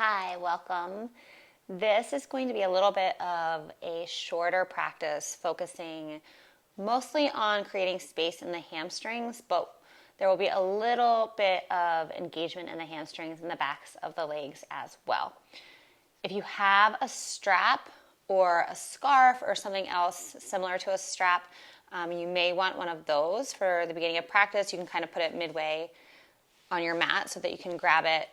Hi, welcome. This is going to be a little bit of a shorter practice focusing mostly on creating space in the hamstrings, but there will be a little bit of engagement in the hamstrings and the backs of the legs as well. If you have a strap or a scarf or something else similar to a strap, you may want one of those for the beginning of practice. You can kind of put it midway on your mat so that you can grab it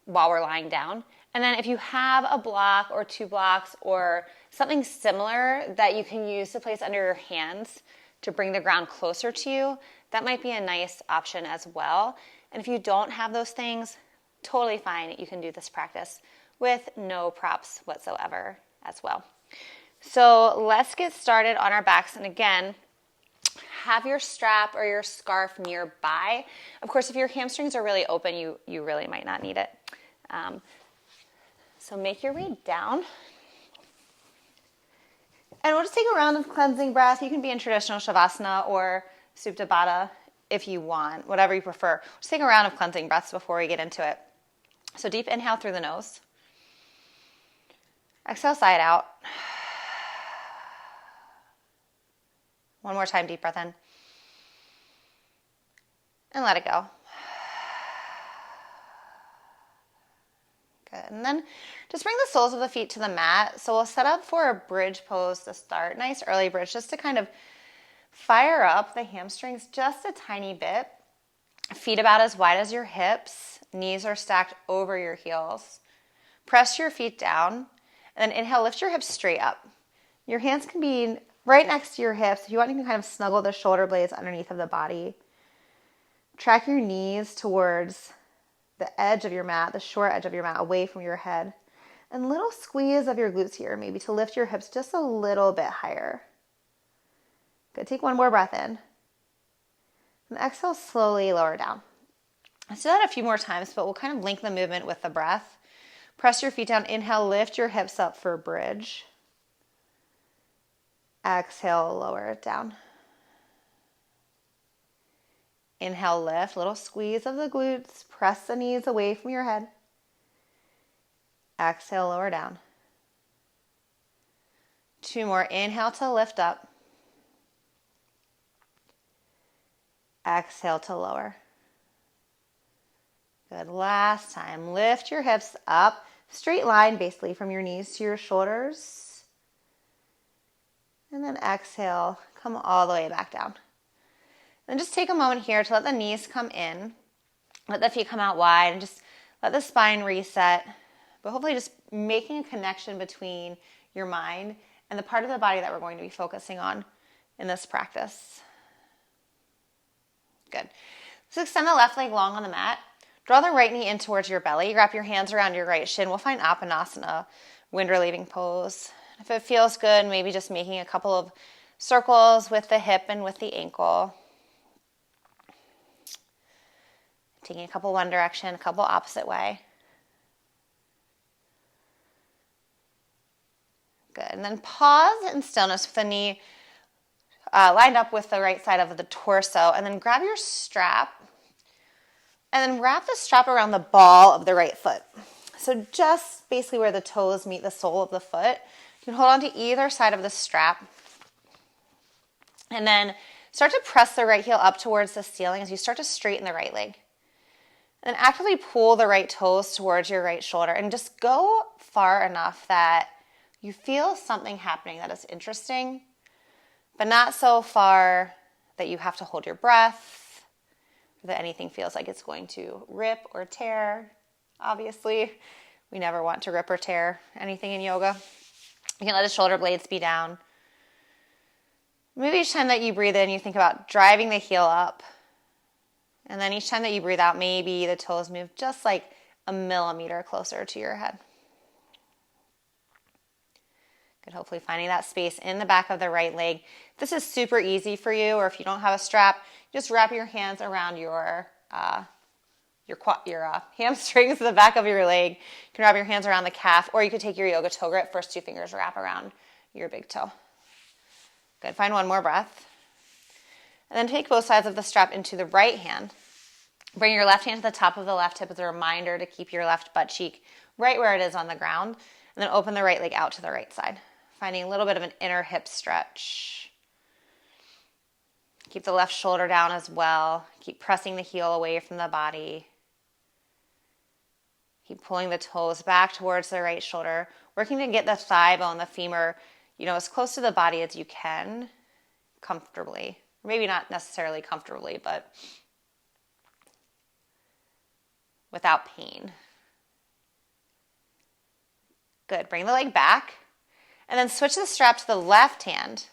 while we're lying down. And then if you have a block or 2 blocks or something similar that you can use to place under your hands to bring the ground closer to you, that might be a nice option as well. And if you don't have those things, totally fine. You can do this practice with no props whatsoever as well. So let's get started on our backs. And again, have your strap or your scarf nearby. Of course, if your hamstrings are really open, you really might not need it. So make your way down. And we'll just take a round of cleansing breath. You can be in traditional Shavasana or Supta Baddha if you want, whatever you prefer. Just take a round of cleansing breaths before we get into it. So deep inhale through the nose. Exhale, sigh it out. One more time, deep breath in. And let it go. Good. And then just bring the soles of the feet to the mat. So we'll set up for a bridge pose to start. Nice early bridge just to kind of fire up the hamstrings just a tiny bit. Feet about as wide as your hips. Knees are stacked over your heels. Press your feet down. And then inhale, lift your hips straight up. Your hands can be right next to your hips. If you want, you can kind of snuggle the shoulder blades underneath of the body. Track your knees towards the edge of your mat, the short edge of your mat, away from your head. And little squeeze of your glutes here, maybe to lift your hips just a little bit higher. Good. Take one more breath in. And exhale, slowly lower down. Let's do that a few more times, but we'll kind of link the movement with the breath. Press your feet down. Inhale, lift your hips up for a bridge. Exhale, lower it down. Inhale, lift, little squeeze of the glutes. Press the knees away from your head. Exhale, lower down. 2 more. Inhale to lift up. Exhale to lower. Good. Last time. Lift your hips up. Straight line basically from your knees to your shoulders. And then exhale, come all the way back down. And just take a moment here to let the knees come in. Let the feet come out wide and just let the spine reset. But hopefully just making a connection between your mind and the part of the body that we're going to be focusing on in this practice. Good. So extend the left leg long on the mat. Draw the right knee in towards your belly. Wrap your hands around your right shin. We'll find Apanasana, wind relieving pose. If it feels good, maybe just making a couple of circles with the hip and with the ankle. Taking a couple one direction, a couple opposite way. Good. And then pause in stillness with the knee lined up with the right side of the torso. And then grab your strap. And then wrap the strap around the ball of the right foot. So just basically where the toes meet the sole of the foot. You can hold on to either side of the strap. And then start to press the right heel up towards the ceiling as you start to straighten the right leg. And actively pull the right toes towards your right shoulder. And just go far enough that you feel something happening that is interesting, but not so far that you have to hold your breath, or that anything feels like it's going to rip or tear. Obviously, we never want to rip or tear anything in yoga. You can let the shoulder blades be down. Maybe each time that you breathe in, you think about driving the heel up. And then each time that you breathe out, maybe the toes move just like a millimeter closer to your head. Good. Hopefully finding that space in the back of the right leg. This is super easy for you, or if you don't have a strap, just wrap your hands around your hamstrings, the back of your leg. You can wrap your hands around the calf, or you could take your yoga toe grip, first 2 fingers wrap around your big toe. Good. Find one more breath. And then take both sides of the strap into the right hand. Bring your left hand to the top of the left hip as a reminder to keep your left butt cheek right where it is on the ground. And then open the right leg out to the right side, finding a little bit of an inner hip stretch. Keep the left shoulder down as well. Keep pressing the heel away from the body. Keep pulling the toes back towards the right shoulder, working to get the thigh bone, the femur, as close to the body as you can, comfortably. Maybe not necessarily comfortably, but without pain. Good. Bring the leg back, and then switch the strap to the left hand,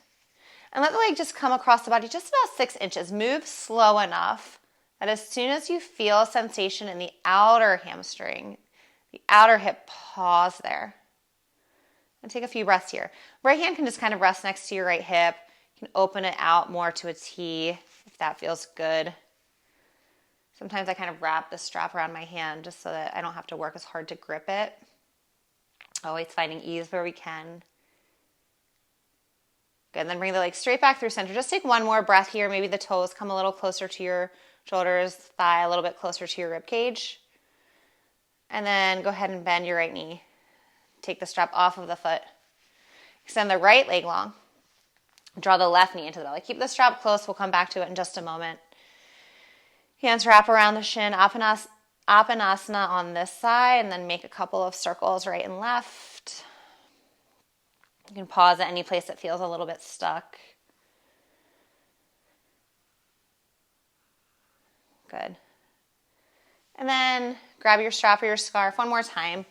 and let the leg just come across the body just about 6 inches. Move slow enough that as soon as you feel a sensation in the outer hamstring, the outer hip, pause there. And take a few breaths here. Right hand can just kind of rest next to your right hip. You can open it out more to a T if that feels good. Sometimes I kind of wrap the strap around my hand just so that I don't have to work as hard to grip it. Always finding ease where we can. Good, and then bring the leg straight back through center. Just take one more breath here. Maybe the toes come a little closer to your shoulders, thigh a little bit closer to your rib cage. And then go ahead and bend your right knee. Take the strap off of the foot. Extend the right leg long. Draw the left knee into the belly. Keep the strap close. We'll come back to it in just a moment. Hands wrap around the shin. Apanasana on this side, and then make a couple of circles right and left. You can pause at any place that feels a little bit stuck. Good. And then grab your strap or your scarf one more time.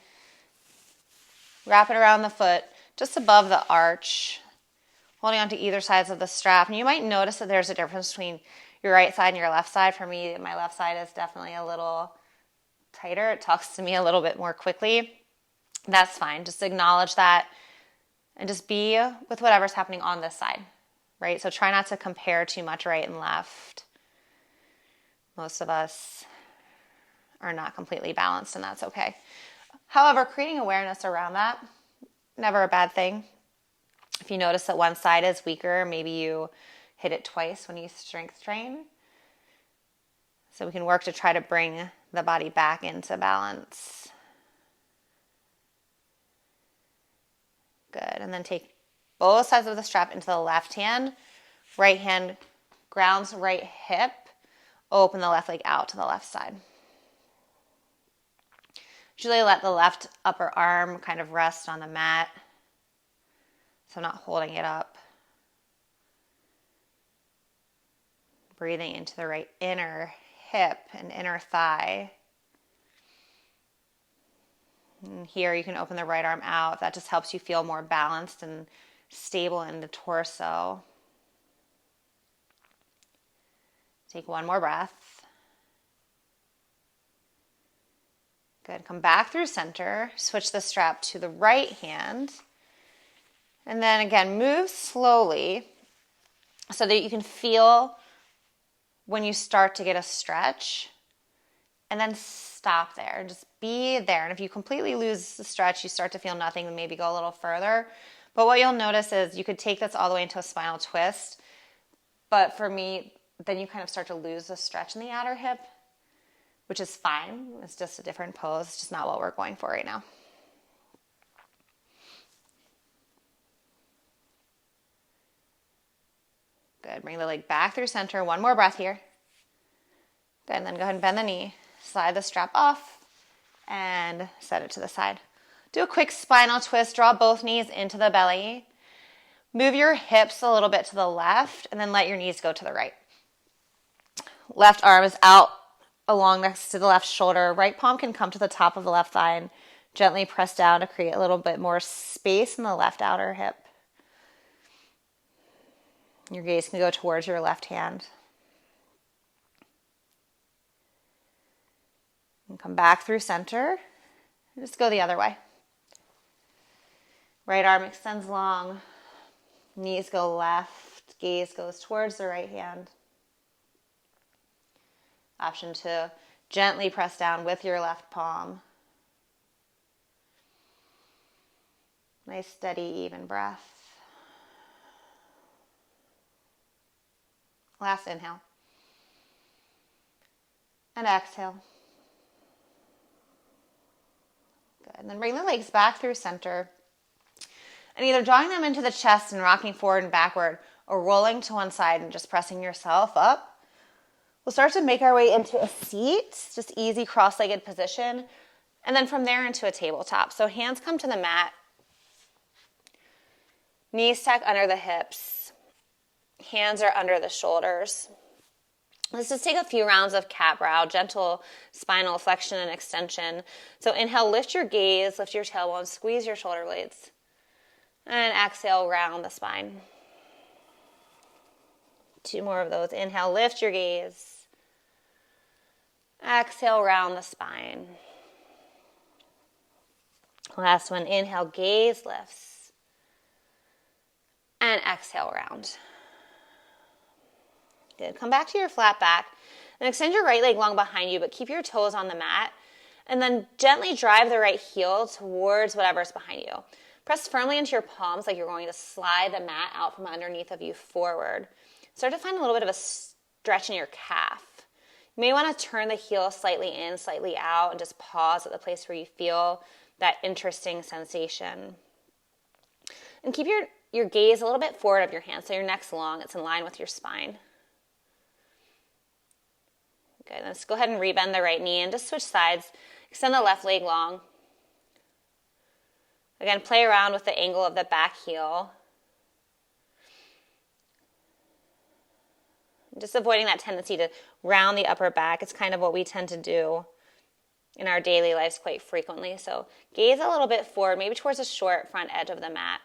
Wrap it around the foot, just above the arch, holding onto either sides of the strap. And you might notice that there's a difference between your right side and your left side. For me, my left side is definitely a little tighter. It talks to me a little bit more quickly. That's fine. Just acknowledge that and just be with whatever's happening on this side, right? So try not to compare too much right and left. Most of us are not completely balanced, and that's okay. However, creating awareness around that, never a bad thing. If you notice that one side is weaker, maybe you hit it twice when you strength train. So we can work to try to bring the body back into balance. Good. And then take both sides of the strap into the left hand. Right hand grounds right hip. Open the left leg out to the left side. Usually let the left upper arm kind of rest on the mat, so I'm not holding it up. Breathing into the right inner hip and inner thigh. And here you can open the right arm out. That just helps you feel more balanced and stable in the torso. Take one more breath. Good. Come back through center. Switch the strap to the right hand. And then again, move slowly so that you can feel when you start to get a stretch. And then stop there. Just be there. And if you completely lose the stretch, you start to feel nothing, then maybe go a little further. But what you'll notice is you could take this all the way into a spinal twist. But for me, then you kind of start to lose the stretch in the outer hip, which is fine. It's just a different pose. It's just not what we're going for right now. Good. Bring the leg back through center. One more breath here. Good. And then go ahead and bend the knee. Slide the strap off and set it to the side. Do a quick spinal twist. Draw both knees into the belly. Move your hips a little bit to the left and then let your knees go to the right. Left arm is out along next to the left shoulder. Right palm can come to the top of the left thigh and gently press down to create a little bit more space in the left outer hip. Your gaze can go towards your left hand. And come back through center. And just go the other way. Right arm extends long. Knees go left. Gaze goes towards the right hand. Option to gently press down with your left palm. Nice, steady, even breath. Last inhale. And exhale. Good. And then bring the legs back through center. And either drawing them into the chest and rocking forward and backward, or rolling to one side and just pressing yourself up. We'll start to make our way into a seat, just easy cross-legged position. And then from there into a tabletop. So hands come to the mat. Knees tuck under the hips. Hands are under the shoulders. Let's just take a few rounds of cat-brow, gentle spinal flexion and extension. So inhale, lift your gaze, lift your tailbone, squeeze your shoulder blades. And exhale, round the spine. 2 more of those. Inhale, lift your gaze. Exhale, round the spine. Last one. Inhale, gaze lifts. And exhale, round. Good. Come back to your flat back. And extend your right leg long behind you, but keep your toes on the mat. And then gently drive the right heel towards whatever's behind you. Press firmly into your palms like you're going to slide the mat out from underneath of you forward. Start to find a little bit of a stretch in your calf. You may want to turn the heel slightly in, slightly out, and just pause at the place where you feel that interesting sensation. And keep your gaze a little bit forward of your hands so your neck's long. It's in line with your spine. Good. Let's go ahead and rebend the right knee and just switch sides. Extend the left leg long. Again, play around with the angle of the back heel. Just avoiding that tendency to round the upper back. It's kind of what we tend to do in our daily lives quite frequently. So gaze a little bit forward, maybe towards the short front edge of the mat.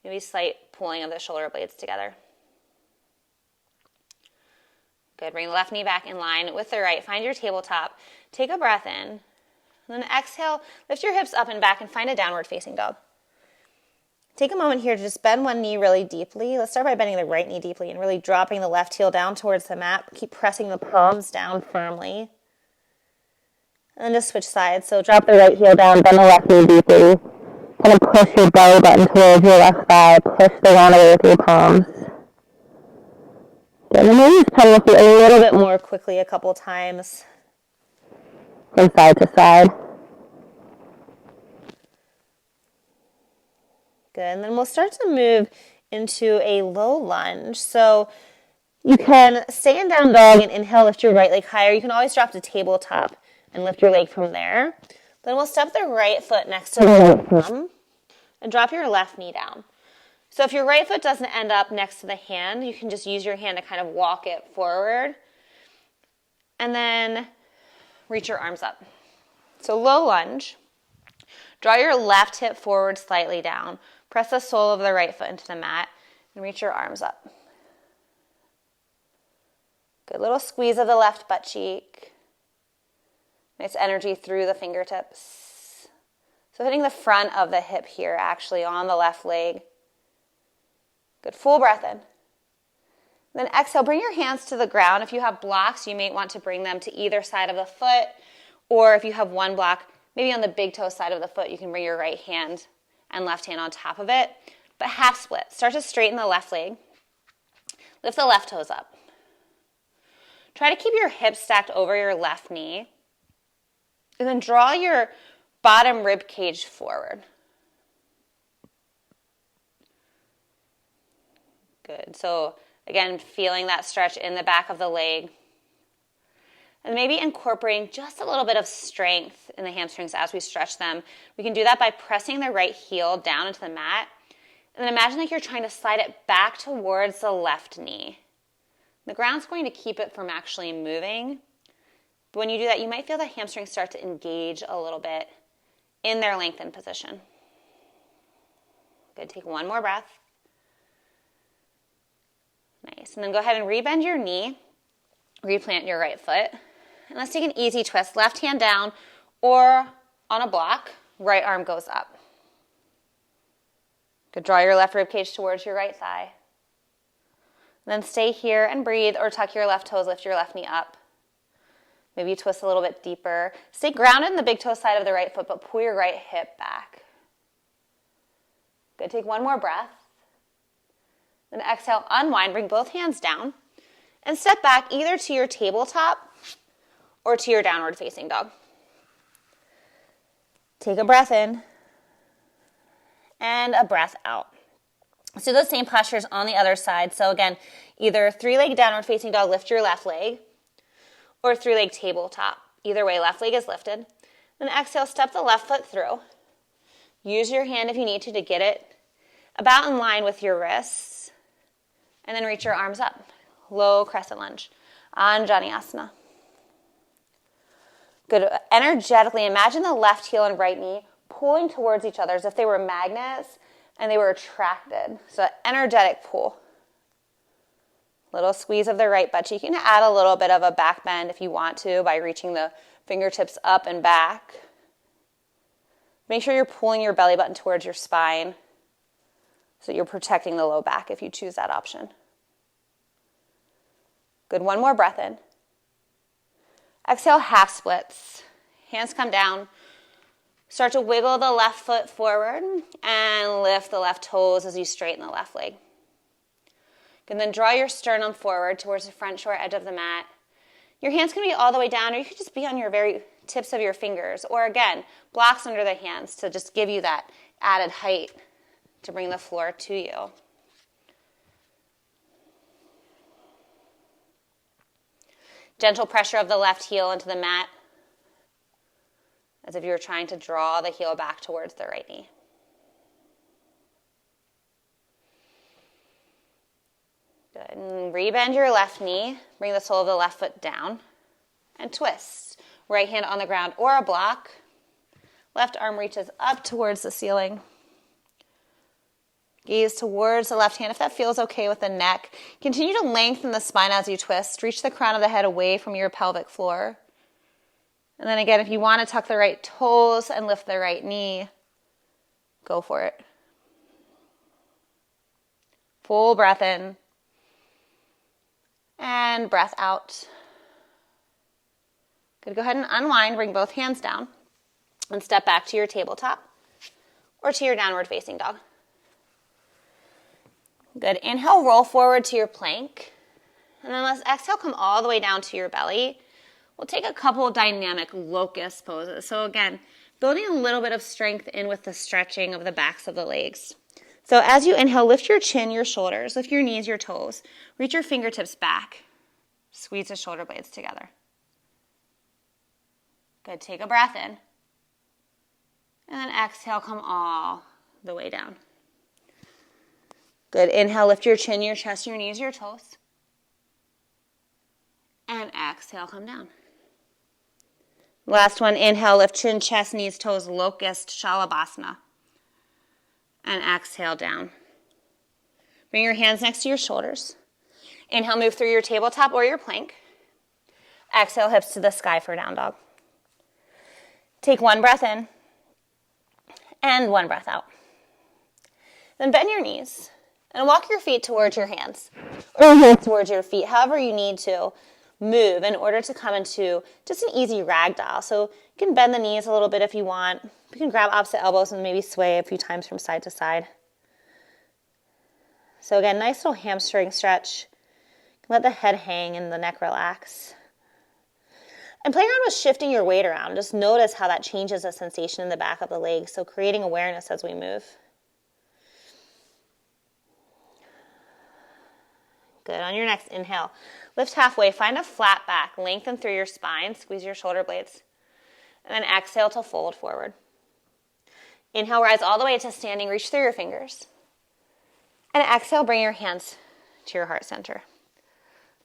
Maybe slight pulling of the shoulder blades together. Good. Bring the left knee back in line with the right. Find your tabletop. Take a breath in. And then exhale, lift your hips up and back and find a downward facing dog. Take a moment here to just bend one knee really deeply. Let's start by bending the right knee deeply and really dropping the left heel down towards the mat. Keep pressing the palms down firmly. And then just switch sides. So drop the right heel down, bend the left knee deeply. Kind of push your belly button towards your left thigh. Push the ground away with your palms. Good. And maybe just pedal a little bit more quickly a couple times. From side to side. Good. And then we'll start to move into a low lunge. So you can stay in down dog and inhale, lift your right leg higher. You can always drop to tabletop and lift your leg from there. Then we'll step the right foot next to the right thumb and drop your left knee down. So if your right foot doesn't end up next to the hand, you can just use your hand to kind of walk it forward. And then reach your arms up. So low lunge. Draw your left hip forward slightly down. Press the sole of the right foot into the mat and reach your arms up. Good little squeeze of the left butt cheek. Nice energy through the fingertips. So hitting the front of the hip here actually on the left leg. Good, full breath in. Then exhale, bring your hands to the ground. If you have blocks, you may want to bring them to either side of the foot. Or if you have one block, maybe on the big toe side of the foot, you can bring your right hand and left hand on top of it. But half split. Start to straighten the left leg. Lift the left toes up. Try to keep your hips stacked over your left knee. And then draw your bottom rib cage forward. Good. So again, feeling that stretch in the back of the leg. And maybe incorporating just a little bit of strength in the hamstrings as we stretch them. We can do that by pressing the right heel down into the mat. And then imagine like you're trying to slide it back towards the left knee. The ground's going to keep it from actually moving. But when you do that, you might feel the hamstrings start to engage a little bit in their lengthened position. Good. Take one more breath. Nice. And then go ahead and rebend your knee. Replant your right foot. And let's take an easy twist. Left hand down or on a block. Right arm goes up. Good. Draw your left rib cage towards your right thigh. And then stay here and breathe or tuck your left toes, lift your left knee up. Maybe you twist a little bit deeper. Stay grounded in the big toe side of the right foot, but pull your right hip back. Good. Take one more breath. Then exhale, unwind. Bring both hands down. And step back either to your tabletop or to your downward facing dog. Take a breath in and a breath out. Let's do those same postures on the other side. So again, either 3-leg downward facing dog, lift your left leg, or 3-leg tabletop. Either way, left leg is lifted. Then exhale, step the left foot through. Use your hand if you need to get it about in line with your wrists. And then reach your arms up. Low crescent lunge. Anjaneyasana. Good. Energetically, imagine the left heel and right knee pulling towards each other as if they were magnets and they were attracted. So energetic pull. Little squeeze of the right butt. You can add a little bit of a back bend if you want to by reaching the fingertips up and back. Make sure you're pulling your belly button towards your spine so that you're protecting the low back if you choose that option. Good. One more breath in. Exhale, half splits. Hands come down. Start to wiggle the left foot forward and lift the left toes as you straighten the left leg. And then draw your sternum forward towards the front short edge of the mat. Your hands can be all the way down, or you could just be on your very tips of your fingers. Or again, blocks under the hands to just give you that added height to bring the floor to you. Gentle pressure of the left heel into the mat, as if you were trying to draw the heel back towards the right knee. Good. And rebend your left knee. Bring the sole of the left foot down and twist. Right hand on the ground or a block. Left arm reaches up towards the ceiling. Gaze towards the left hand if that feels okay with the neck. Continue to lengthen the spine as you twist. Reach the crown of the head away from your pelvic floor. And then again, if you want to tuck the right toes and lift the right knee, go for it. Full breath in. And breath out. Good. Go ahead and unwind. Bring both hands down. And step back to your tabletop or to your downward facing dog. Good. Inhale, roll forward to your plank. And then let's exhale, come all the way down to your belly. We'll take a couple of dynamic locust poses. So again, building a little bit of strength in with the stretching of the backs of the legs. So as you inhale, lift your chin, your shoulders, lift your knees, your toes. Reach your fingertips back. Squeeze the shoulder blades together. Good. Take a breath in. And then exhale, come all the way down. Good. Inhale, lift your chin, your chest, your knees, your toes. And exhale, come down. Last one, inhale, lift chin, chest, knees, toes, locust, shalabhasana. And exhale down. Bring your hands next to your shoulders. Inhale, move through your tabletop or your plank. Exhale, hips to the sky for down dog. Take one breath in and one breath out. Then bend your knees and walk your feet towards your hands or towards your feet, however you need to move in order to come into just an easy ragdoll. So you can bend the knees a little bit if you want. You can grab opposite elbows and maybe sway a few times from side to side. So again, nice little hamstring stretch. Let the head hang and the neck relax. And play around with shifting your weight around. Just notice how that changes the sensation in the back of the legs. So creating awareness as we move. Good. On your next inhale, lift halfway. Find a flat back. Lengthen through your spine. Squeeze your shoulder blades. And then exhale to fold forward. Inhale, rise all the way to standing. Reach through your fingers. And exhale, bring your hands to your heart center.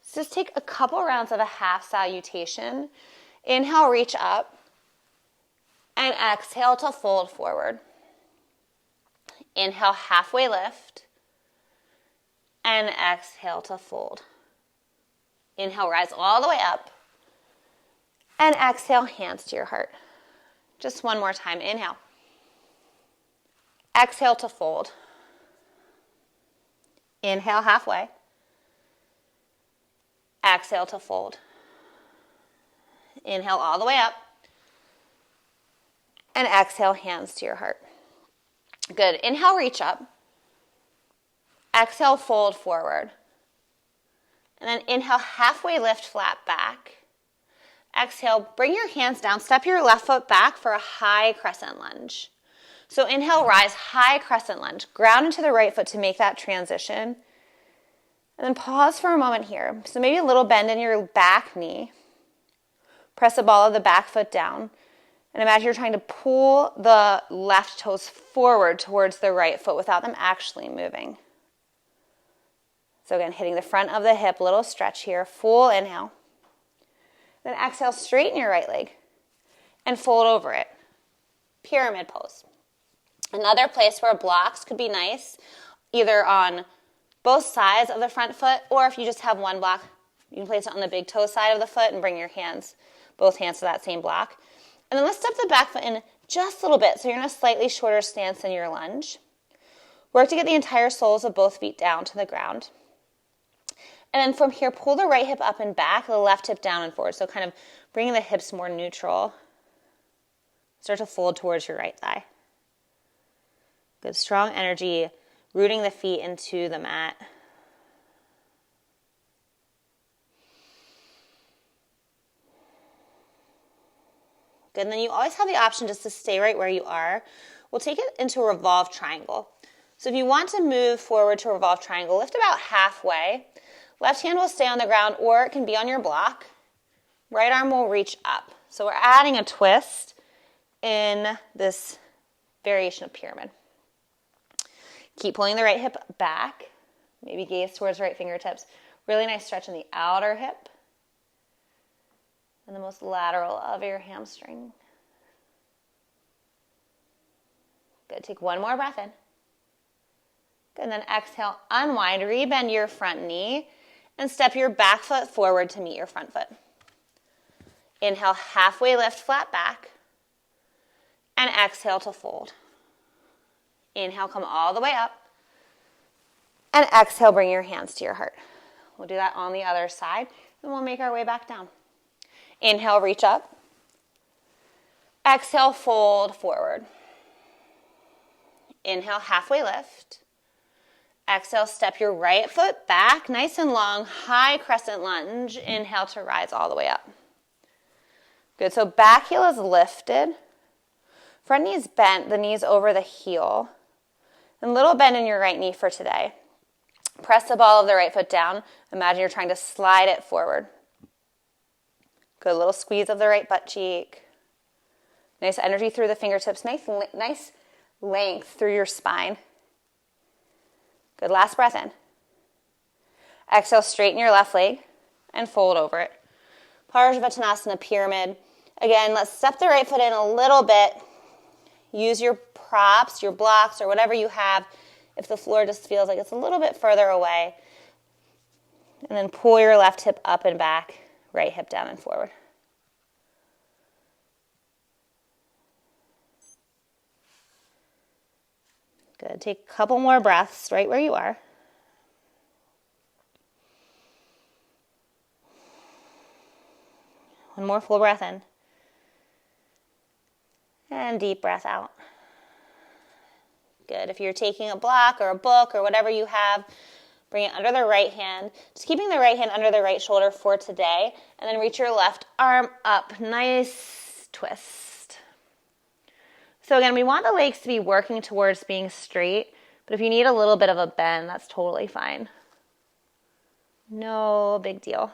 So just take a couple rounds of a half salutation. Inhale, reach up. And exhale to fold forward. Inhale, halfway lift. And exhale to fold. Inhale, rise all the way up. And exhale, hands to your heart. Just one more time. Inhale. Exhale to fold. Inhale, halfway. Exhale to fold. Inhale all the way up. And exhale, hands to your heart. Good. Inhale, reach up. Exhale, fold forward. And then inhale, halfway lift, flat back. Exhale, bring your hands down. Step your left foot back for a high crescent lunge. So inhale, rise, high crescent lunge. Ground into the right foot to make that transition. And then pause for a moment here. So maybe a little bend in your back knee. Press the ball of the back foot down. And imagine you're trying to pull the left toes forward towards the right foot without them actually moving. So again, hitting the front of the hip, little stretch here, full inhale. Then exhale, straighten your right leg and fold over it. Pyramid pose. Another place where blocks could be nice, either on both sides of the front foot, or if you just have one block, you can place it on the big toe side of the foot and bring your hands, both hands to that same block. And then let's step the back foot in just a little bit, so you're in a slightly shorter stance than your lunge. Work to get the entire soles of both feet down to the ground. And then from here, pull the right hip up and back, the left hip down and forward. So kind of bringing the hips more neutral. Start to fold towards your right thigh. Good, strong energy, rooting the feet into the mat. Good, and then you always have the option just to stay right where you are. We'll take it into a revolved triangle. So if you want to move forward to a revolved triangle, lift about halfway. Left hand will stay on the ground, or it can be on your block. Right arm will reach up. So we're adding a twist in this variation of pyramid. Keep pulling the right hip back. Maybe gaze towards right fingertips. Really nice stretch in the outer hip and the most lateral of your hamstring. Good. Take one more breath in. Good. And then exhale, unwind, rebend your front knee, and step your back foot forward to meet your front foot. Inhale, halfway lift, flat back, and exhale to fold. Inhale, come all the way up, and exhale, bring your hands to your heart. We'll do that on the other side, and we'll make our way back down. Inhale, reach up. Exhale, fold forward. Inhale, halfway lift. Exhale, step your right foot back, nice and long, high crescent lunge. Inhale to rise all the way up. Good, so back heel is lifted. Front knee is bent, the knee's over the heel. And little bend in your right knee for today. Press the ball of the right foot down. Imagine you're trying to slide it forward. Good, little squeeze of the right butt cheek. Nice energy through the fingertips, nice length through your spine. Good, last breath in. Exhale, straighten your left leg and fold over it. Parsvanathanasana pyramid. Again, let's step the right foot in a little bit. Use your props, your blocks, or whatever you have if the floor just feels like it's a little bit further away. And then pull your left hip up and back, right hip down and forward. Good. Take a couple more breaths right where you are. One more full breath in. And deep breath out. Good. If you're taking a block or a book or whatever you have, bring it under the right hand. Just keeping the right hand under the right shoulder for today. And then reach your left arm up. Nice twist. So again, we want the legs to be working towards being straight, but if you need a little bit of a bend, that's totally fine. No big deal.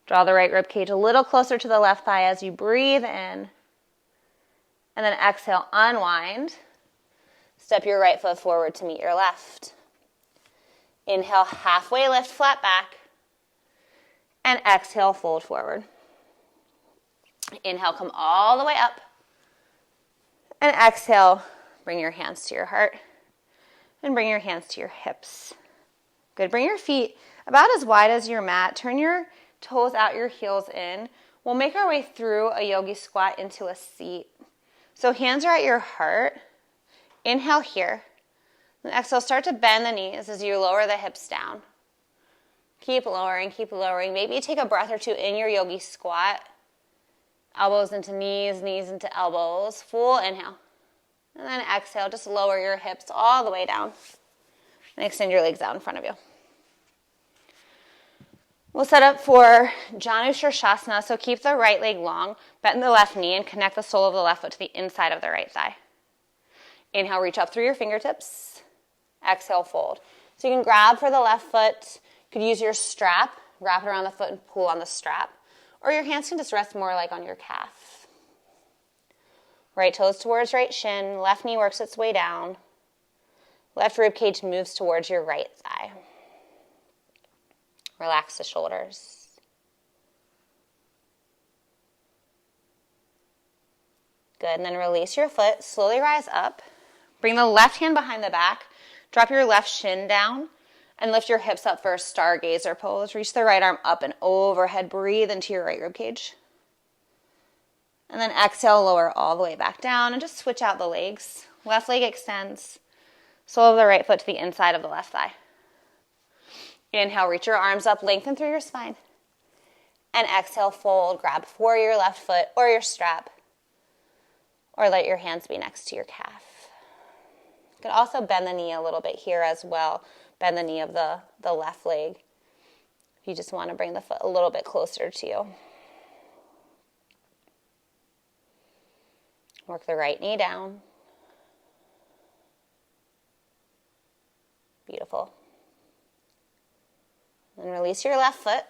Draw the right rib cage a little closer to the left thigh as you breathe in. And then exhale, unwind. Step your right foot forward to meet your left. Inhale, halfway lift, flat back. And exhale, fold forward. Inhale, come all the way up. And exhale, bring your hands to your heart. And bring your hands to your hips. Good. Bring your feet about as wide as your mat. Turn your toes out, your heels in. We'll make our way through a yogi squat into a seat. So hands are at your heart. Inhale here. And exhale, start to bend the knees as you lower the hips down. Keep lowering, keep lowering. Maybe take a breath or two in your yogi squat. Elbows into knees, knees into elbows. Full inhale. And then exhale, just lower your hips all the way down. And extend your legs out in front of you. We'll set up for Janu Shirshasana, so keep the right leg long, bend the left knee, and connect the sole of the left foot to the inside of the right thigh. Inhale, reach up through your fingertips. Exhale, fold. So you can grab for the left foot. You could use your strap, wrap it around the foot and pull on the strap. Or your hands can just rest more like on your calf. Right toes towards right shin, left knee works its way down. Left rib cage moves towards your right thigh. Relax the shoulders. Good, and then release your foot, slowly rise up. Bring the left hand behind the back, drop your left shin down, and lift your hips up for a stargazer pose. Reach the right arm up and overhead, breathe into your right rib cage. And then exhale, lower all the way back down, and just switch out the legs. Left leg extends, sole of the right foot to the inside of the left thigh. Inhale, reach your arms up, lengthen through your spine. And exhale, fold, grab for your left foot or your strap, or let your hands be next to your calf. You can also bend the knee a little bit here as well. Bend the knee of the left leg if you just want to bring the foot a little bit closer to you. Work the right knee down. Beautiful. Then release your left foot.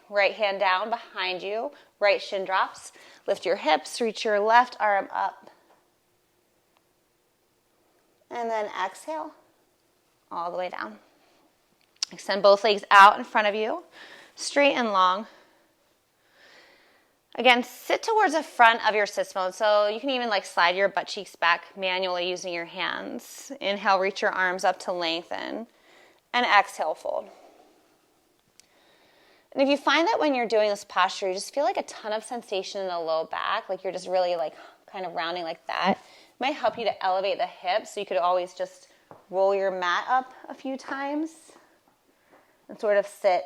Right hand down behind you. Right shin drops. Lift your hips. Reach your left arm up. And then exhale all the way down. Extend both legs out in front of you, straight and long. Again, sit towards the front of your sits bone. So you can even slide your butt cheeks back manually using your hands. Inhale, reach your arms up to lengthen. And exhale, fold. And if you find that when you're doing this posture, you just feel a ton of sensation in the low back, you're just really kind of rounding like that, it might help you to elevate the hips. So you could always just roll your mat up a few times and sort of sit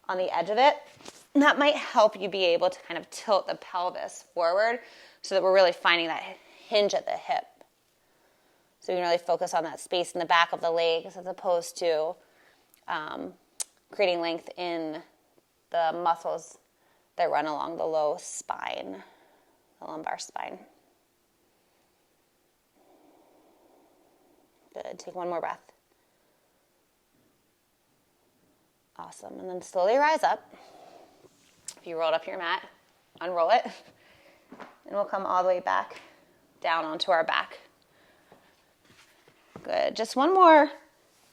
on the edge of it. And that might help you be able to kind of tilt the pelvis forward so that we're really finding that hinge at the hip. So you can really focus on that space in the back of the legs as opposed to creating length in the muscles that run along the low spine, the lumbar spine. Good. Take one more breath. Awesome. And then slowly rise up. If you rolled up your mat, unroll it. And we'll come all the way back down onto our back. Good. Just one more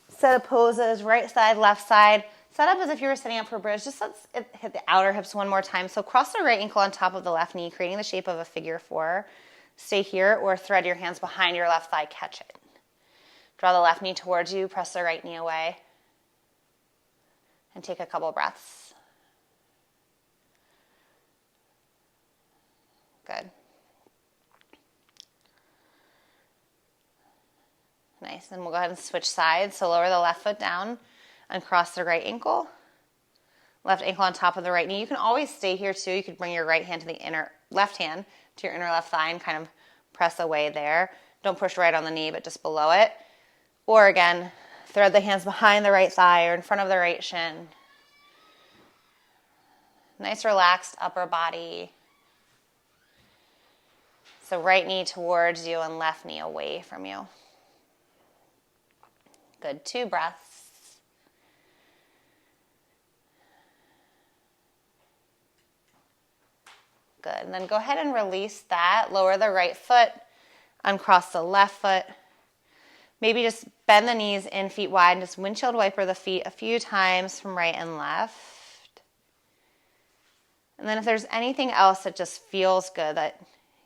set of poses, right side, left side. Set up as if you were sitting up for a bridge. Just let's hit the outer hips one more time. So cross the right ankle on top of the left knee, creating the shape of a figure four. Stay here or thread your hands behind your left thigh, catch it. Draw the left knee towards you, press the right knee away. And take a couple breaths. Good. Nice. And we'll go ahead and switch sides. So lower the left foot down and cross the right ankle. Left ankle on top of the right knee. You can always stay here too. You could bring your right hand to the left hand to your inner left thigh and kind of press away there. Don't push right on the knee, but just below it. Or again, thread the hands behind the right thigh or in front of the right shin. Nice relaxed upper body. So right knee towards you and left knee away from you. Good. 2 breaths. Good. And then go ahead and release that. Lower the right foot. Uncross the left foot. Maybe just bend the knees in, feet wide, and just windshield wiper the feet a few times from right and left. And then if there's anything else that just feels good that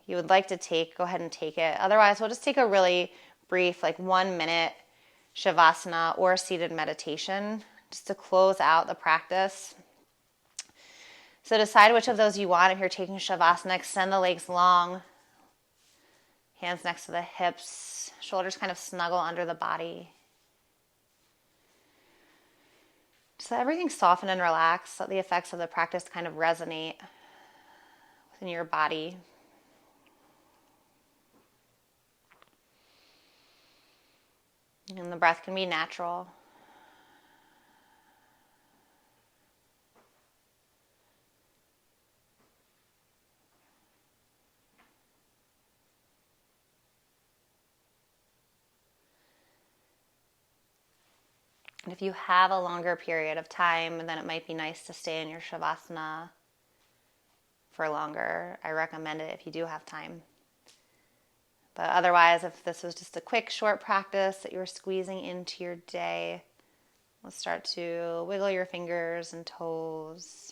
you would like to take, go ahead and take it. Otherwise, we'll just take a really brief, 1 minute Shavasana or seated meditation just to close out the practice. So decide which of those you want. If you're taking Shavasana, extend the legs long. Hands next to the hips. Shoulders kind of snuggle under the body. Just let everything soften and relax. Let the effects of the practice kind of resonate within your body. And the breath can be natural. And if you have a longer period of time, then it might be nice to stay in your Shavasana for longer. I recommend it if you do have time. But otherwise, if this was just a quick, short practice that you were squeezing into your day, let's start to wiggle your fingers and toes.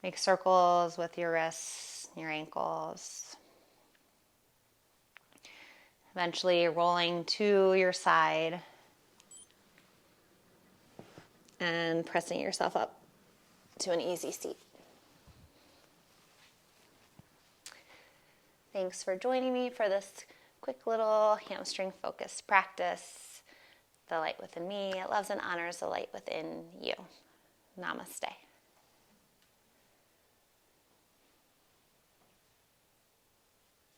Make circles with your wrists, your ankles. Eventually rolling to your side and pressing yourself up to an easy seat. Thanks for joining me for this quick little hamstring focused practice. The light within me loves and honors the light within you. Namaste.